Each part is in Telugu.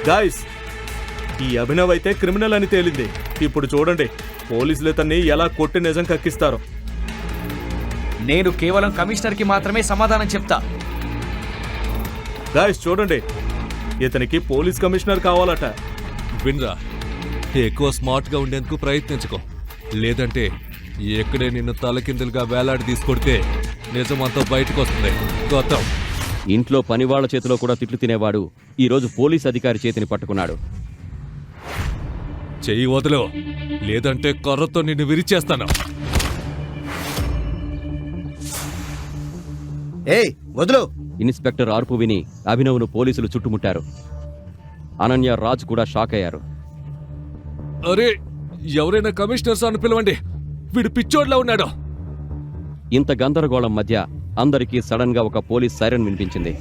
గాయ్స్, ఈ అభినవ్ అయితే క్రిమినల్ అని తేలింది. ఇప్పుడు చూడండి పోలీసులు ఇతన్ని ఎలా కొట్టి నిజం కక్కిస్తారో. నేను కేవలం కమిషనర్కి మాత్రమే సమాధానం చెప్తా. గాయ్స్ చూడండి, ఇతనికి పోలీస్ కమిషనర్ కావాలట. వినరా, ఎక్కువ స్మార్ట్గా ఉండేందుకు ప్రయత్నించుకో, లేదంటే ఎక్కడే నిన్ను తలకిందులుగా వేలాడి తీసుకొడితే నిజమంతా బయటకు వస్తుంది. గౌతమ్, ఇంట్లో పనివాళ్ల చేతిలో కూడా తిట్లు తినేవాడు ఈరోజు పోలీస్ అధికారి చేతిని పట్టుకున్నాడు. చెయ్యి వదిలో, లేదంటే కర్రతో నిన్ను విరిచేస్తాను. ఏయ్ వదులు! ఇన్స్పెక్టర్ ఆర్పు విని అభినవ్ను పోలీసులు చుట్టుముట్టారు. అనన్య, రాజ్ కూడా షాక్ అయ్యారు. అరే, ఎవరైనా కమిషనర్ సార్ను పిలవండి, వీడు పిచ్చోడ్లా ఉన్నాడు. ఇంత గందరగోళం మధ్య అందరికీ సడన్ గా ఒక పోలీస్ సైరన్ వినిపించింది.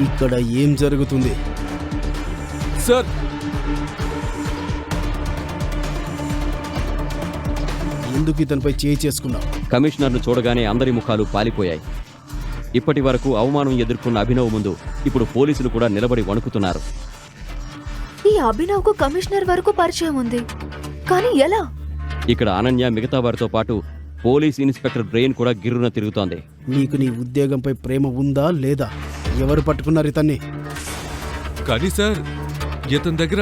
ఇక్కడ ఏం జరుగుతుంది? సార్, ఎందుకు ఇతనిపై చేయి చేసుకున్నావు? కమిషనర్ను చూడగానే అందరి ముఖాలు పాలిపోయాయి. ఇప్పటి వరకు అవమానం ఎదుర్కొన్న అభినవ్ ముందు ఇప్పుడు పోలీసులు కూడా నిలబడి వణుకుతున్నారు. ఈ అభినవ్కు కమిషనర్ వరకు పరిచయం ఉంది, కానీ ఎలా? ఇక్కడ అనన్య మిగతా వారితో పాటు పోలీస్ ఇన్స్పెక్టర్ బ్రెయిన్ కూడా గిర్రున తిరుగుతోంది. నీకు నీ ఉద్యోగంపై ప్రేమ ఉందా లేదా? ఎవరు పట్టుకున్నారు ఇతన్ని? కానీ సార్, ఇతని దగ్గర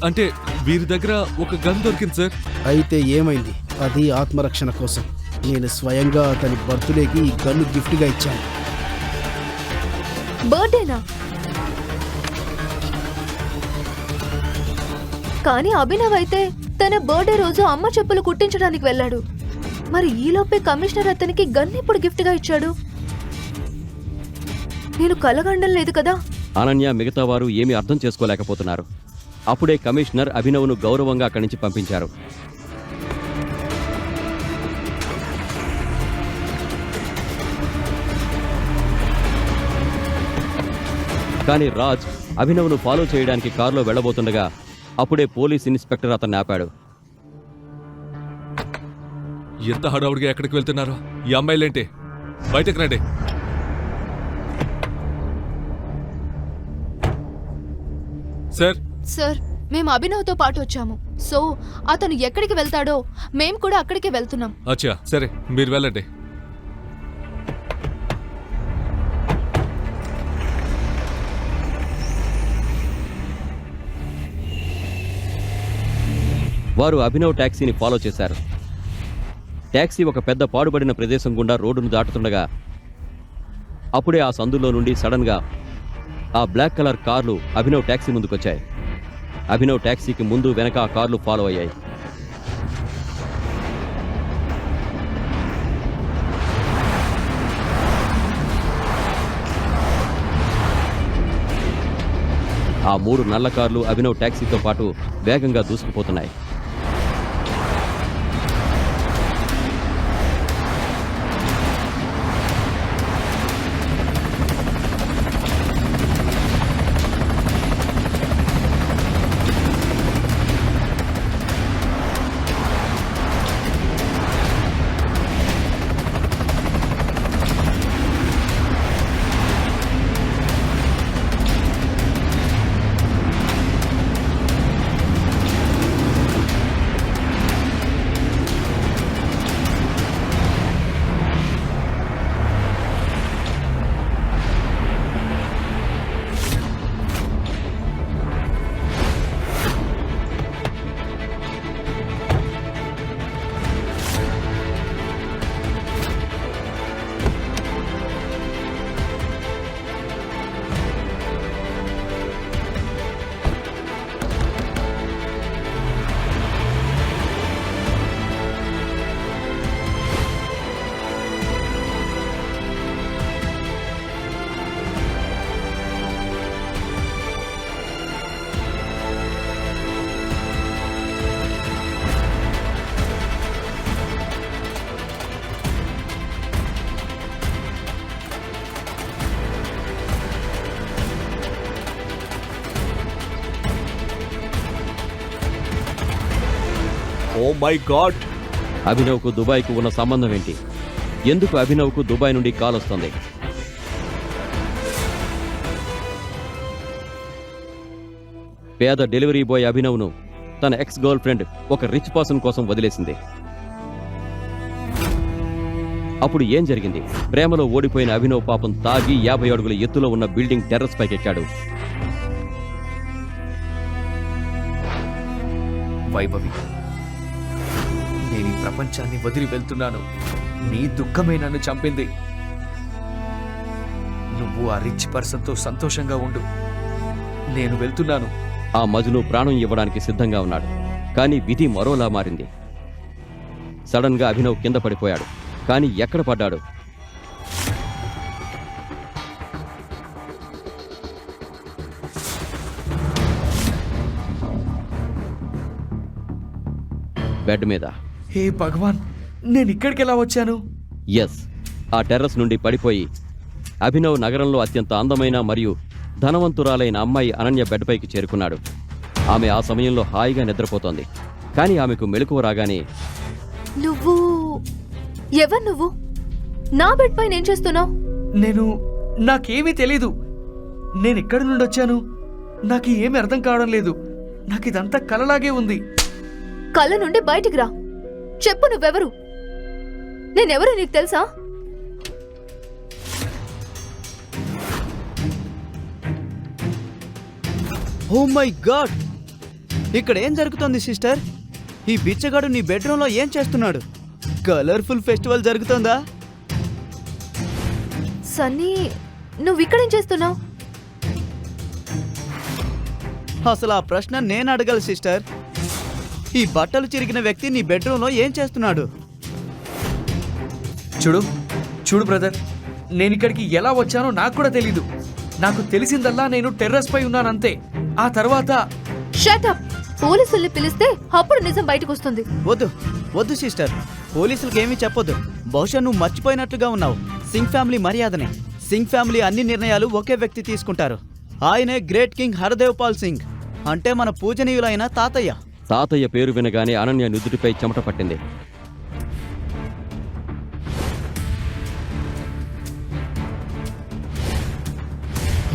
అంటే వీరి దగ్గర ఒక గన్ దొరికింది సార్. అయితే ఏమైంది? అది ఆత్మరక్షణ కోసం. నేను స్వయంగా అతని బర్త్డేకి ఈ గన్ను గిఫ్ట్గా ఇచ్చాను. బర్త్డేనా? కానీ అభినవ్ అయితే తన బర్త్డే రోజు అమ్మ చెప్పులు కుట్టించడానికి వెళ్ళాడు. మరి ఈలోపే కమిషనర్ అతనికి గన్ ఇప్పుడు గిఫ్ట్ గా ఇచ్చాడు. నేను కలగండం లేదు కదా. అనన్య, మిగతా వారు ఏమీ అర్థం చేసుకోలేకపోతున్నారు. అప్పుడే కమిషనర్ అభినవ్ను గౌరవంగా అక్కడి నుంచి పంపించారు. కానీ రాజ్ అభినవ్ను ఫాలో చేయడానికి కారులో వెళ్లబోతుండగా అప్పుడే పోలీస్ ఇన్స్పెక్టర్ అతన్ని ఆపాడు. ఎంత హడావుడిగా ఎక్కడికి వెళ్తున్నారు? ఈ అమ్మాయిలేంటి? బయటకు రండి. సార్, సార్, మేము అభినవ్తో పాటు వచ్చాము. సో అతను ఎక్కడికి వెళ్తాడో మేము కూడా అక్కడికే వెళ్తున్నాం. అచ్చా, సరే, మీరు వెళ్ళండి. వారు అభినవ్ టాక్సీని ఫాలో చేశారు. టాక్సీ ఒక పెద్ద పాడుబడిన ప్రదేశం గుండా రోడ్డును దాటుతుండగా అప్పుడే ఆ సందులో నుండి సడన్ గా ఆ బ్లాక్ కలర్ కార్లు అభినవ్ టాక్సీ ముందుకొచ్చాయి. అభినవ్ టాక్సీకి ముందు వెనక ఆ కార్లు ఫాలో అయ్యాయి. ఆ 3 నల్ల కార్లు అభినవ్ టాక్సీతో పాటు వేగంగా దూసుకుపోతున్నాయి. ఓ మై గాడ్! అభినవ్కు దుబాయ్కు ఉన్న సంబంధం ఏంటి? ఎందుకు అభినవ్కు దుబాయ్ నుండి కాల్ వస్తుంది? పేద డెలివరీ బాయ్ అభినవ్ను తన ఎక్స్ గర్ల్ ఫ్రెండ్ ఒక రిచ్ పర్సన్ కోసం వదిలేసింది. అప్పుడు ఏం జరిగింది? ప్రేమలో ఓడిపోయిన అభినవ్ పాపం తాగి 50 అడుగుల ఎత్తులో ఉన్న బిల్డింగ్ టెర్రస్ పైకెక్కాడు. వైభవి, నేను ఈ ప్రపంచాన్ని వదిలి వెళ్తున్నాను. నీ దుఃఖమే నన్ను చంపింది. నువ్వు ఆ రిచ్ పర్సన్తో సంతోషంగా ఉండు. నేను వెళ్తున్నాను. ఆ మజ్ను ప్రాణం ఇవ్వడానికి సిద్ధంగా ఉన్నాడు. కానీ విధి మరోలా మారింది. సడన్ గా అభినవ్ కింద పడిపోయాడు. కానీ ఎక్కడ పడ్డాడు? బెడ్ మీద. హే భగవాన్, నేను ఇక్కడికి ఎలా వచ్చాను? ఎస్, ఆ టెర్రస్ నుండి పడిపోయి అభినవ్ నగరంలో అత్యంత అందమైన మరియు ధనవంతురాలైన అమ్మాయి అనన్య బెడ్ పైకి చేరుకున్నాడు. ఆమె ఆ సమయంలో హాయిగా నిద్రపోతోంది. కానీ ఆమెకు మెలకువ రాగానే, నువ్వు ఎవరు? నువ్వు నా బెడ్ పైన ఏం చేస్తున్నావు? నాకేమీ తెలీదు. నేను ఎక్కడి నుండి వచ్చాను? నాకు ఏమీ అర్థం కావడం లేదు. నాకు ఇదంతా కలలాగే ఉంది. కళ్ళ నుండి బయటికి రా. చెప్పు, నువ్వెవరు? నేనెవరు నీకు తెలుసా? Oh my god! ఇక్కడ ఏం జరుగుతోంది సిస్టర్? ఈ బిచ్చగాడు నీ బెడ్రూమ్లో ఏం చేస్తున్నాడు? Colourful festival జరుగుతోందా? సన్నీ, నువ్వు ఇక్కడేం చేస్తున్నావు? అసలు ఆ ప్రశ్న నేను అడగాలి సిస్టర్. ఈ బట్టలు చిరిగిన వ్యక్తి నీ బెడ్రూమ్లో ఏం చేస్తున్నాడు? చూడు బ్రదర్, నేను ఇక్కడికి ఎలా వచ్చానో నాకు కూడా తెలీదు. నాకు తెలిసిందల్లా నేను టెర్రస్ పై ఉన్నానంతే. ఆ తర్వాత షట్ అప్! పోలీసుల్ని పిలిస్తే అప్పుడు నిజం బయటకు వస్తుంది. వద్దు సిస్టర్, పోలీసులకు ఏమీ చెప్పొద్దు. బహుశా నువ్వు మర్చిపోయినట్లుగా ఉన్నావు సింగ్ ఫ్యామిలీ మర్యాదనే. సింగ్ ఫ్యామిలీ అన్ని నిర్ణయాలు ఒకే వ్యక్తి తీసుకుంటారు. ఆయనే గ్రేట్ కింగ్ హరదేవ్ పాల్ సింగ్, అంటే మన పూజనీయులైన తాతయ్య. తాతయ్య పేరు వినగానే అనన్య నుదుటిపై చెమట పట్టింది.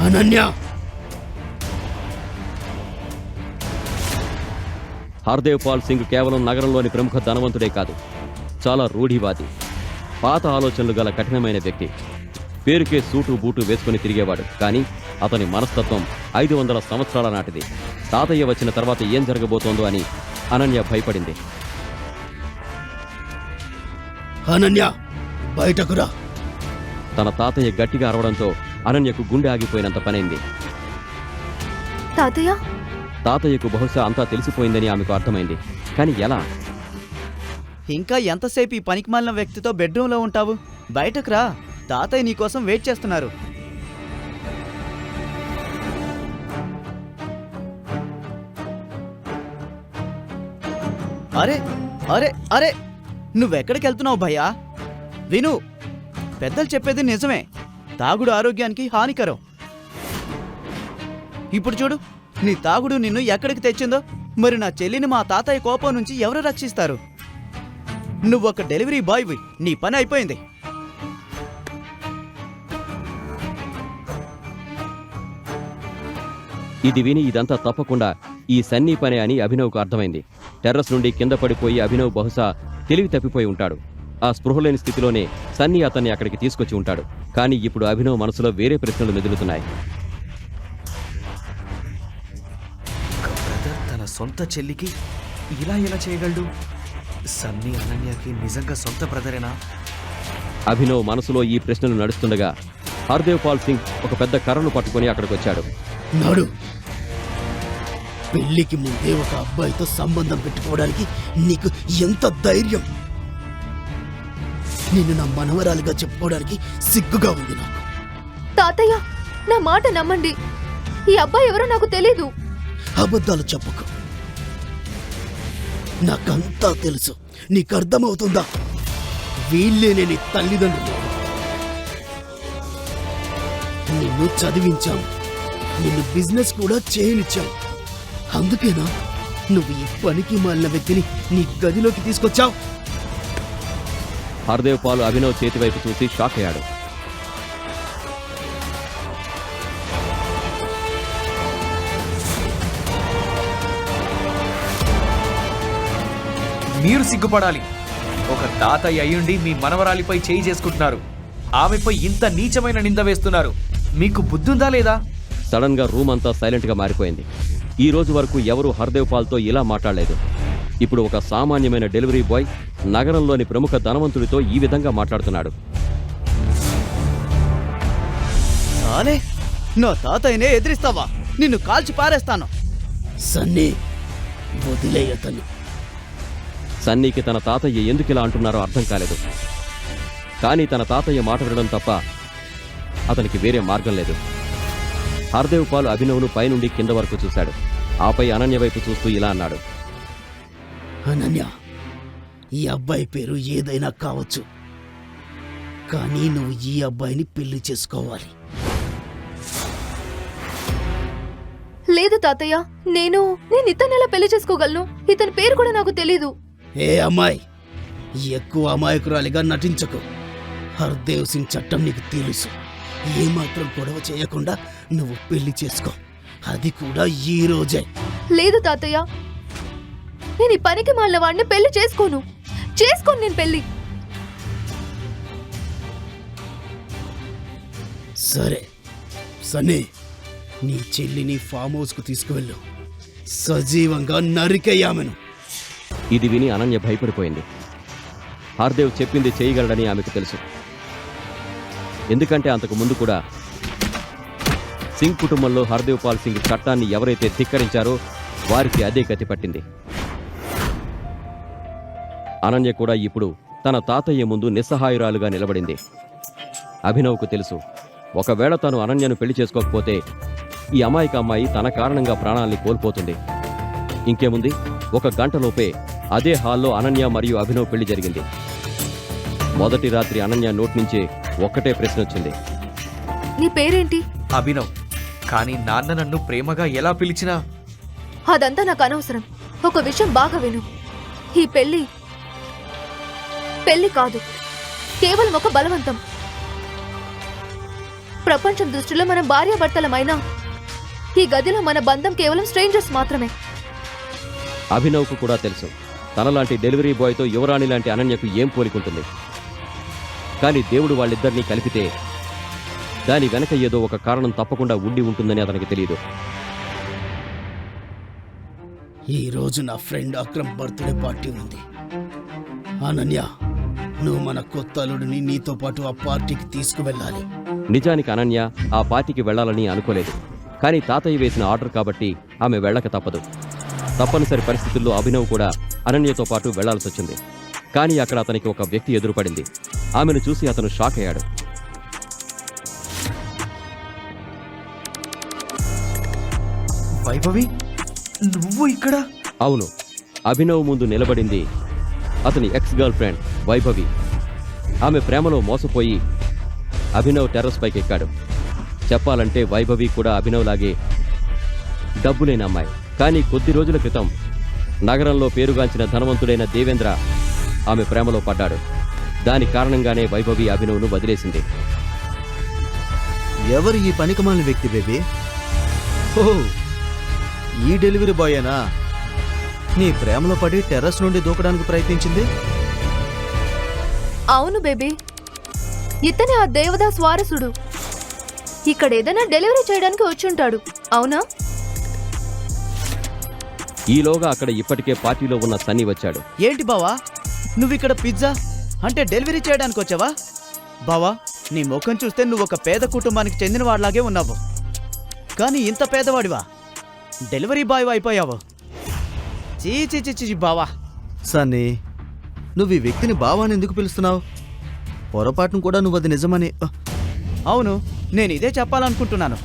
అనన్య! హర్దేవ్ పాల్ సింగ్ కేవలం నగరంలోని ప్రముఖ ధనవంతుడే కాదు, చాలా రూఢివాది, పాత ఆలోచనలు గల కఠినమైన వ్యక్తి. పేరుకే సూటు బూటు వేసుకుని తిరిగేవాడు. కానీ అతని మనస్తత్వం 500 సంవత్సరాల నాటిది. తాతయ్య వచ్చిన తర్వాత ఏం జరగబోతోందో అని అనన్య భయపడింది. అనన్య, బయటకు రా! తన తాతయ్య గట్టిగా అరవడంతో అనన్యకు గుండె ఆగిపోయినంత పనైంది. తాతయ్య? తాతయ్యకు బహుశా అంతా తెలిసిపోయిందని ఆమెకు అర్థమైంది. కానీ ఎలా? ఇంకా ఎంతసేపు ఈ పనికిమాలిన వ్యక్తితో బెడ్రూమ్లో ఉంటావు? బయటకు రా, తాతయ్య నీకోసం వెయిట్ చేస్తున్నారు. అరే అరే అరే, నువ్వెక్కడికి వెళ్తున్నావు భయ్యా? విను, పెద్దలు చెప్పేది నిజమే. తాగుడు ఆరోగ్యానికి హానికరం. ఇప్పుడు చూడు, నీ తాగుడు నిన్ను ఎక్కడికి తెచ్చిందో. మరి నా చెల్లిని మా తాతయ్య కోపం నుంచి ఎవరు రక్షిస్తారు? నువ్వొక డెలివరీ బాయ్వి, నీ పని అయిపోయింది. ఇది విని ఇదంతా తప్పకుండా ఈ సన్నీ పనే అని అభినవ్కు అర్థమైంది. టెర్రస్ నుండి కింద పడిపోయి అభినవ్ బహుశా తెలివి తప్పిపోయి ఉంటాడు. ఆ స్పృహలేని స్థితిలోనే సన్నీ అతన్ని అక్కడికి తీసుకొచ్చి ఉంటాడు. కానీ ఇప్పుడు అభినవ్ మనసులో వేరే ప్రశ్నలు మెదులుతున్నాయి. బ్రదర్ తన సొంత చెల్లికి ఇలా ఎలా చేయగలడు? సన్నీ అనన్యకి నిజంగా సొంత బ్రదరేనా? అభినవ్ మనసులో ఈ ప్రశ్నలు నడుస్తుండగా హర్దేవ్ పాల్ సింగ్ ఒక పెద్ద కర్రను పట్టుకుని అక్కడికి వచ్చాడు. నాడు పెళ్లికి ముందే ఒక అబ్బాయితో సంబంధం పెట్టుకోవడానికి నీకు ఎంత ధైర్యం? నిన్ను నా మనవరాలిగా చెప్పుకోవడానికి సిగ్గుగా ఉంది నాకు. తాతయ్య, నా మాట నమ్మండి. ఈ అబ్బాయి ఎవరో నాకు తెలీదు. అబద్ధాలు చెప్పకు. నాకంతా తెలుసు. నీకు అర్థమవుతుందా? వీళ్ళేనే నీ తల్లిదండ్రులు. నిన్ను చదివించాం, నిన్ను బిజినెస్ కూడా చేయనిచ్చాం. అందుకేనా నువ్వు ఈ పనికి మాలిన వ్యక్తిని నీ గదిలోకి తీసుకొచ్చావు? హర్దేవ్ పాల్ అభినవ్ చేతి వైపు చూసి షాక్ అయ్యాడు. మీరు సిగ్గుపడాలి. ఒక తాతయ్య అయ్యుండి మీ మనవరాలిపై చేయి చేసుకుంటున్నారు. ఆమెపై ఇంత నీచమైన నింద వేస్తున్నారు. మీకు బుద్ధుందా లేదా? సడన్ గా రూమ్ అంతా సైలెంట్ గా మారిపోయింది. ఈ రోజు వరకు ఎవరూ హర్దేవ్ పాల్తో ఇలా మాట్లాడలేదు. ఇప్పుడు ఒక సామాన్యమైన డెలివరీ బాయ్ నగరంలోని ప్రముఖ ధనవంతుడితో ఈ విధంగా మాట్లాడుతున్నాడు. సాలే, నా తాతయ్యనే ఎదిరిస్తావా? నిన్ను కాల్చి పారేస్తాను. సన్నీ, వదిలేయతను. సన్నీకి తన తాతయ్య ఎందుకిలా అంటున్నారో అర్థం కాలేదు. కానీ తన తాతయ్య మాట వినడం తప్ప అతనికి వేరే మార్గం లేదు. హర్దేవ్ పాల్ అభినవ్ను పైనుండి కింద వరకు చూశాడు. ఆపై అనన్య వైపు చూస్తూ ఇలా అన్నాడు. అనన్య, ఈ అబ్బాయి పేరు ఏదైనా కావచ్చు, కానీ నువ్వు ఈ అబ్బాయిని పెళ్లి చేసుకోవాలి. లేదు తాతయ్య, నేను ఇతన్ని ఎలా పెళ్లి చేసుకోగలను? ఇతని పేరు కూడా నాకు తెలీదు. ఏ అమ్మాయి, ఎక్కువ అమాయకురాలిగా నటించకు. హర్దేవ్ సింగ్ చట్టం నీకు తెలుసు. ఏమాత్రం గొడవ చేయకుండా నువ్వు పెళ్లి చేసుకో, అది కూడా ఈ రోజే. లేదు తాతయ్య, నేను ఈ పనికి మాలిన వాడిని పెళ్లి చేసుకోను నేను పెళ్లి. సరే సన్నీ, నీ చెల్లిని ఫామ్ హౌస్కు తీసుకువెళ్ళు. సజీవంగా నరికేయామెను. ఇది విని అనన్య భయపడిపోయింది. హర్దేవ్ చెప్పింది చేయగలడని ఆమెకు తెలుసు. ఎందుకంటే అంతకు ముందు కూడా సింగ్ కుటుంబంలో హర్దేవ్ పాల్ సింగ్ చట్టాన్ని ఎవరైతే ధిక్కరించారో వారికి అదే గతి పట్టింది. అనన్య కూడా ఇప్పుడు తన తాతయ్య ముందు నిస్సహాయురాలుగా నిలబడింది. అభినవ్కు తెలుసు, ఒకవేళ తాను అనన్యను పెళ్లి చేసుకోకపోతే ఈ అమాయక అమ్మాయి తన కారణంగా ప్రాణాల్ని కోల్పోతుంది. ఇంకేముంది, ఒక గంటలోపే అదే హాల్లో అనన్య మరియు అభినవ్ పెళ్లి జరిగింది. మొదటి రాత్రి అనన్య నోటి నుంచే ఒక్కటే ప్రశ్న వచ్చింది. నీ పేరేంటి? అభినవ్. కానీ నాన్న నన్ను ప్రేమగా ఎలా పిలిచినా అదంతా నాకు అనవసరం. ఒక విషయం బాగా విను, ఈ పెళ్లి కాదు, కేవలం ఒక బలవంతం. ప్రపంచం దృష్టిలో మనం భార్యాభర్తలమైనా ఈ గదిలో మన బంధం కేవలం స్ట్రేంజర్స్ మాత్రమే. అభినవ్కు కూడా తెలుసు, తనలాంటి డెలివరీ బాయ్తో యువరాణి లాంటి అనన్యకు ఏం పోలికుంటుంది. కానీ దేవుడు వాళ్ళిద్దరినీ కలిపితే దాని వెనక ఏదో ఒక కారణం తప్పకుండా ఉండి ఉంటుందని అతనికి తెలియదు. ఈ రోజు నా ఫ్రెండ్ అక్రమ్ బర్త్డే పార్టీ ఉంది. అనన్య, నువ్వు మన కొత్త అల్లుడిని నీతో పాటు ఆ పార్టీకి తీసుకువెళ్ళాలి. నిజానికి అనన్య ఆ పార్టీకి వెళ్లాలని అనుకోలేదు. కానీ తాతయ్య వేసిన ఆర్డర్ కాబట్టి ఆమె వెళ్ళక తప్పదు. తప్పనిసరి పరిస్థితుల్లో అభినవ్ కూడా అనన్యతో పాటు వెళ్లాల్సొచ్చింది. కానీ అక్కడ అతనికి ఒక వ్యక్తి ఎదురుపడింది. ఆమెను చూసి అతను షాక్ అయ్యాడు. వైభవి, నువ్వు ఇక్కడ? అవును, అభినవ్ ముందు నిలబడింది అతని ఎక్స్ గర్ల్ ఫ్రెండ్ వైభవి. ఆమె ప్రేమలో మోసపోయి అభినవ్ టెర్రస్ పైకి ఎక్కాడు. చెప్పాలంటే వైభవి కూడా అభినవ్ లాగే డబ్బు లేని అమ్మాయి. కానీ కొద్ది రోజుల క్రితం నగరంలో పేరుగాంచిన ధనవంతుడైన దేవేంద్ర ఆమె ప్రేమలో పడ్డాడు. దాని కారణంగానే వైభవి అభినవ్ను వదిలేసింది. ఎవరు ఈ పనికిమాలిన వ్యక్తి బేబీ? ఓ, ఈ డెలివరీ బాయేనా నీ ప్రేమలో పడి టెర్రస్ నుండి దూకడానికి ప్రయత్నించింది? అవును బేబీ, ఇతనే ఆ దేవదాస్ వారసుడు. ఇక్కడ ఏదైనా డెలివరీ చేయడానికి వచ్చుంటాడు, అవునా? ఈలోగా అక్కడ ఇప్పటికే పార్టీలో ఉన్న సన్నీ వచ్చాడు. ఏంటి బావా, నువ్విక్కడ పిజ్జా అంటే డెలివరీ చేయడానికి వచ్చావా? బావా, నీ ముఖం చూస్తే నువ్వు ఒక పేద కుటుంబానికి చెందిన వాడిలాగే ఉన్నావు. కానీ ఇంత పేదవాడివా? డెలివరీ బాయ్ అయిపోయావు. చీ బావా. సన్నీ, నువ్వు ఈ వ్యక్తిని బావాని ఎందుకు పిలుస్తున్నావు? పొరపాటును కూడా నువ్వు అది నిజమని. అవును, నేను ఇదే చెప్పాలనుకుంటున్నాను.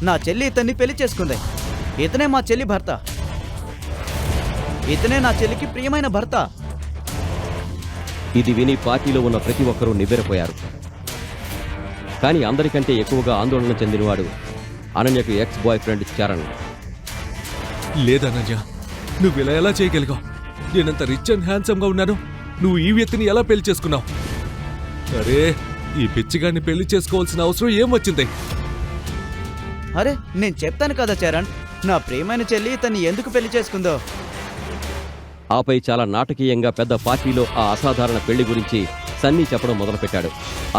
నా చెల్లి ఇతన్ని పెళ్లి చేసుకుంది. ఇతనే మా చెల్లి భర్త. ఇతనే నా చెల్లికి ప్రియమైన భర్త. ఇది విని పార్టీలో ఉన్న ప్రతి ఒక్కరూ నివ్వెరపోయారు. కానీ అందరికంటే ఎక్కువగా ఆందోళన చెందినవాడు అనన్యకు ఎక్స్ బాయ్ ఫ్రెండ్ చరణ్. లేదనన్య, నువ్వు ఇలా ఎలా చేయగలిగావు? నేనంత రిచ్ అండ్ హ్యాండ్సమ్ గా ఉన్నాను, నువ్వు ఈ వ్యక్తిని ఎలా పెళ్లి చేసుకున్నావు? అరే, ఈ పిచ్చిగాన్ని పెళ్లి చేసుకోవాల్సిన అవసరం ఏం వచ్చింది? అరే నేను చెప్తాను కదా చరణ్, నా ప్రియమైన చెల్లి ఇతన్ని ఎందుకు పెళ్లి చేసుకుందో. ఆపై చాలా నాటకీయంగా పెద్ద పార్టీలో ఆ అసాధారణ పెళ్లి గురించి సన్నీ చెప్పడం మొదలుపెట్టాడు.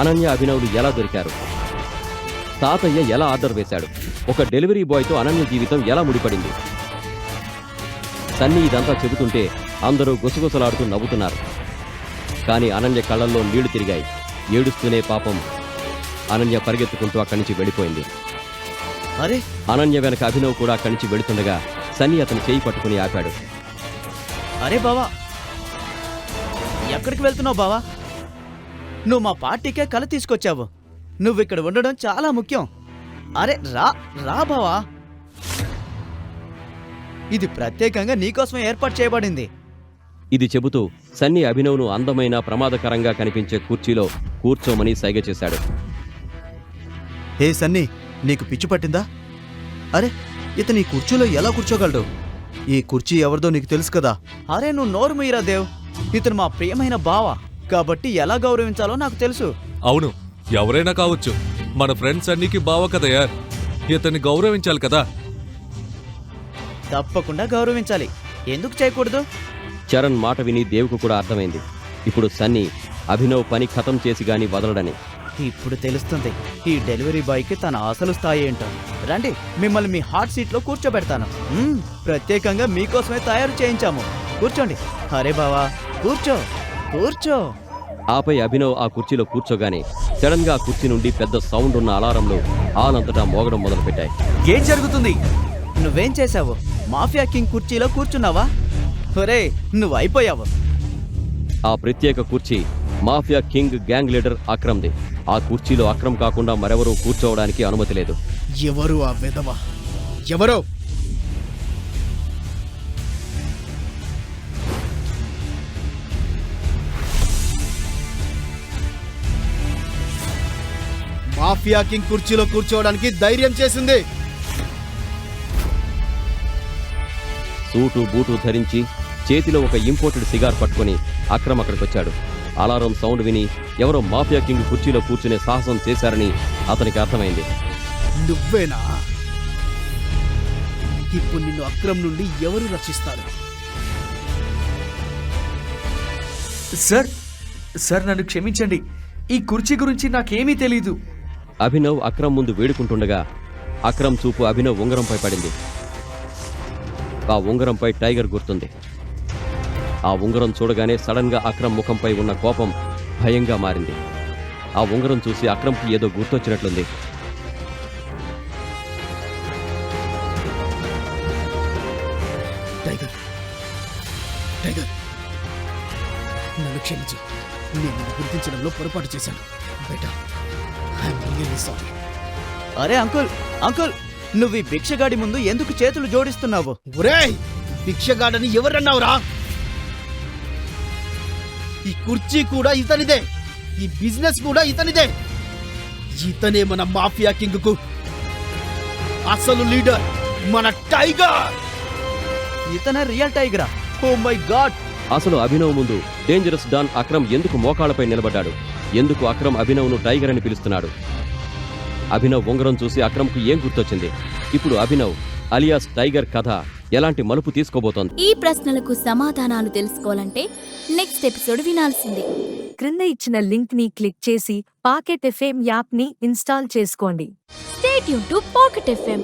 అనన్య, అభినవులు ఎలా దొరికారు, తాతయ్య ఎలా ఆర్డర్ వేశాడు, ఒక డెలివరీ బాయ్తో అనన్య జీవితం ఎలా ముడిపడింది. సన్నీ ఇదంతా చెబుతుంటే అందరూ గుసగుసలాడుతూ నవ్వుతున్నారు. కానీ అనన్య కళ్ళల్లో నీళ్లు తిరిగాయి. ఏడుస్తూనే పాపం అనన్య పరిగెత్తుకుంటూ అక్కడి నుంచి వెళ్ళిపోయింది. అరే అనన్య వెనక అభినవ్ కూడా అక్కడి నుంచి వెళుతుండగా సన్నీ అతని చేయి పట్టుకుని ఆపాడు. అరే బావా, ఎక్కడికి వెళ్తున్నావు బావా? నువ్వు మా పార్టీకే కల తీసుకొచ్చావు. నువ్వు ఇక్కడ ఉండడం చాలా ముఖ్యం. అరే రా రా బావా, ఇది ప్రత్యేకంగా నీకోసమే ఏర్పాటు చేయబడింది. ఇది చెబుతూ సన్నీ అభినవ్ను అందమైన ప్రమాదకరంగా కనిపించే కుర్చీలో కూర్చోమని సైగ చేశాడు. హే సన్నీ, నీకు పిచ్చి పట్టిందా? అరే, ఇతను ఈ కుర్చీలో ఎలా కూర్చోగలడు? ఈ కుర్చీ ఎవరిదో నీకు తెలుసు కదా. అరే నువ్వు నోరు మీరా దేవ్, ఇతను మా ప్రియమైన బావ కాబట్టి ఎలా గౌరవించాలో నాకు తెలుసు. అవును, ఎవరైనా కావచ్చు, మన ఫ్రెండ్స్ అన్నికి బావ కదా యార్, ఇతన్ని గౌరవించాలి కదా. తప్పకుండా గౌరవించాలి, ఎందుకు చేయకూడదు? చరణ్ మాట విని దేవుకు కూడా అర్థమైంది. ఇప్పుడు సన్నీ అభినవ్ పని ఖతం చేసి గాని వదలడని. ఇప్పుడు తెలుస్తుంది ఈ డెలివరీ బాయ్కి తన అసలు స్థాయి ఏంటో. రండి, మిమ్మల్ని మీ హాట్ సీట్లో కూర్చోబెడతాను. ప్రత్యేకంగా మీకోసమే తయారు చేయించాము. కూర్చోండి. అరే బావా, కూర్చో కూర్చో. ఆపై అభినవ్ ఆ కుర్చీలో కూర్చోగానే సడన్ గా ఆ కుర్చీ నుండి పెద్ద సౌండ్ ఉన్న అలారంలో హాలంతటా మోగడం మొదలుపెట్టాయి. ఏం జరుగుతుంది? నువ్వేం చేశావు? మాఫియా కింగ్ కుర్చీలో కూర్చున్నావా? ఒరే నువ్వు అయిపోయావు. ఆ ప్రత్యేక కుర్చీ మాఫియా కింగ్ గ్యాంగ్ లీడర్ అక్రమ్ది. ఆ కుర్చీలో అక్రమ్ కాకుండా మరెవరూ కూర్చోవడానికి అనుమతి లేదు. ఎవరు ఆ విధవ? ఎవరో? మాఫియా కింగ్ కుర్చీలో కూర్చోవడానికి ధైర్యం చేసింది. సూటు బూటు ధరించి చేతిలో ఒక ఇంపోర్టెడ్ సిగార్ పట్టుకుని అక్రమ్ అక్కడికొచ్చాడు. అలారం సౌండ్ విని ఎవరో మాఫియా కింగ్ కుర్చీలో కూర్చునే సాహసం చేశారని అతనికి అర్థమైంది. నువ్వేనా? ఇప్పుడు నిన్ను అక్రమ్ నుండి ఎవరు రక్షిస్తారు? సార్ సార్ నన్ను క్షమించండి, ఈ కుర్చీ గురించి నాకేమీ తెలీదు. అభినవ్ అక్రమ్ ముందు వేడుకుంటుండగా అక్రమ్ చూపు అభినవ్ ఉంగరంపై పడింది. ఆ ఉంగరంపై టైగర్ గుర్తుంది. ఆ ఉంగరం చూడగానే సడన్ గా అక్రమ్ ముఖంపై ఉన్న కోపం భయంగా మారింది. ఆ ఉంగరం చూసి అక్రమ్కి ఏదో గుర్తొచ్చినట్లుంది. టైగర్, టైగర్, నన్ను క్షమించు. నేను నిన్ను గుర్తించడంలో పొరపాటు చేశాను. బేటా, ఐఎమ్ రియల్లీ సారీ. అరే అంకుల్, అంకుల్, నువ్వు ఈ భిక్షగాడి ముందు ఎందుకు చేతులు జోడిస్తున్నావు? ఒరేయ్, భిక్షగాడని ఎవరన్నావురా? ఈ కుర్చీ కూడా ఇతనిదే, ఈ బిజినెస్ కూడా ఇతనిదే. ఇతనే మన మాఫియా కింగ్ కు అసలు లీడర్, మన టైగర్. ఇతనే రియల్ టైగరా? Oh my god! అసలు అభినవ్ ముందు డేంజరస్ డాన్ అక్రమ్ ఎందుకు మోకాళ్లపై నిలబడ్డాడు? ఎందుకు అక్రమ్ అభినవ్ను టైగర్ అని పిలుస్తున్నాడు? అభినవ్ ఉంగరం చూసి అక్రమ్కు ఏం గుర్తొచ్చింది? ఇప్పుడు అభినవ్ అలియాస్ టైగర్ కథ ఎలాంటి మలుపు తీసుకోబోతోంది? ఈ ప్రశ్నలకు సమాధానాలు తెలుసుకోవాలంటే నెక్స్ట్ ఎపిసోడ్ వినాల్సిందే. క్రింద ఇచ్చిన లింక్ ని క్లిక్ చేసి పాకెట్ ఎఫ్ఎం యాప్ ని ఇన్స్టాల్ చేసుకోండి. Stay tune to pocket FM.